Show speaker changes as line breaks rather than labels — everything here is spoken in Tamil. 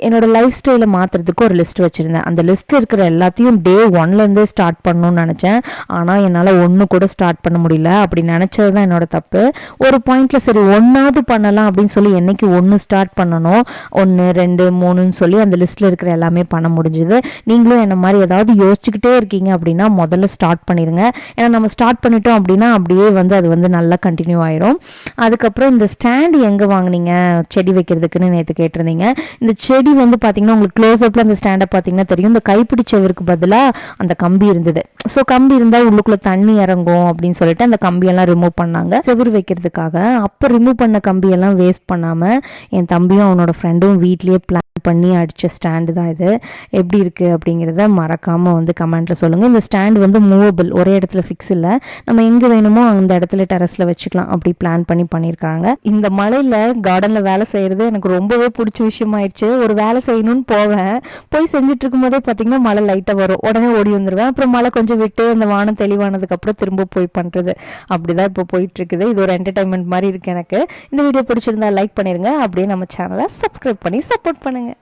என்னோட லைஃப் ஸ்டைலை மாற்றுறதுக்கு ஒரு லிஸ்ட் வச்சுருந்தேன். அந்த லிஸ்ட்டில் இருக்கிற எல்லாத்தையும் டே ஒன்லேருந்தே ஸ்டார்ட் பண்ணணும்னு நினச்சேன். ஆனால் என்னால் ஒன்று கூட ஸ்டார்ட் பண்ண முடியல. அப்படி நினச்சது தான் என்னோட தப்பு. ஒரு பாயிண்டில் சரி ஒன்றாவது பண்ணலாம் அப்படின்னு சொல்லி என்னைக்கு ஒன்று ஸ்டார்ட் பண்ணணும், 1 2 3ன்னு சொல்லி அந்த லிஸ்ட்டில் இருக்கிற எல்லாமே பண்ண முடிஞ்சுது. நீங்களும் என்ன மாதிரி ஏதாவது யோசிச்சுக்கிட்டே இருக்கீங்க அப்படின்னா முதல்ல ஸ்டார்ட் பண்ணிடுங்க. ஏன்னா நம்ம ஸ்டார்ட் பண்ணிட்டோம் அப்படின்னா அப்படியே அது நல்லா கண்டினியூ ஆயிரும். அதுக்கப்புறம் இந்த ஸ்டாண்டு எங்கே வாங்கினீங்க செடி வைக்கிறதுக்குன்னு நேற்று கேட்டிருந்தீங்க. இந்த செடி பார்த்தீங்கன்னா உங்களுக்கு க்ளோஸ்அப்பில் அந்த ஸ்டாண்டை பார்த்தீங்கன்னா தெரியும். இந்த கைப்பிடி செவருக்கு பதிலாக அந்த கம்பி இருந்தது. ஸோ கம்பி இருந்தால் உள்ளுக்குள்ளே தண்ணி இறங்கும் அப்படின்னு சொல்லிட்டு அந்த கம்பியெல்லாம் ரிமூவ் பண்ணாங்க செவுரு வைக்கிறதுக்காக. அப்போ ரிமூவ் பண்ண கம்பியெல்லாம் வேஸ்ட் பண்ணாமல் என் தம்பியும் அவனோட ஃப்ரெண்டும் வீட்லேயே பிளான் பண்ணி அடித்த ஸ்டாண்டு தான் இது. எப்படி இருக்குது அப்படிங்கிறத மறக்காமல் கமெண்ட்டில் சொல்லுங்கள். இந்த ஸ்டாண்டு மூவபிள், ஒரே இடத்துல ஃபிக்ஸ் இல்லை. நம்ம எங்கே வேணுமோ அந்த இடத்துல டெரஸில் வச்சுக்கலாம். அப்படி பிளான் பண்ணியிருக்காங்க. இந்த மழையில் கார்டனில் வேலை செய்கிறது எனக்கு ரொம்பவே பிடிச்ச விஷயமாயிடுச்சு. ஒரு வேலை செய்யணும்னு போய் செஞ்சுட்டு இருக்கும்போதே பார்த்தீங்கன்னா மழை லைட்டாக வரும், உடனே ஓடி வந்துடுவேன். அப்புறம் மழை கொஞ்சம் விட்டு அந்த வானம் தெளிவானதுக்கப்புறம் திரும்ப போய் பண்ணுறது. அப்படிதான் இப்போ போயிட்டுருக்குது. இது ஒரு என்டர்டைன்மெண்ட் மாதிரி இருக்குது எனக்கு. இந்த வீடியோ பிடிச்சிருந்தா லைக் பண்ணிடுங்க. அப்படியே நம்ம சேனலை சப்ஸ்கிரைப் பண்ணி சப்போர்ட் பண்ணுங்கள்.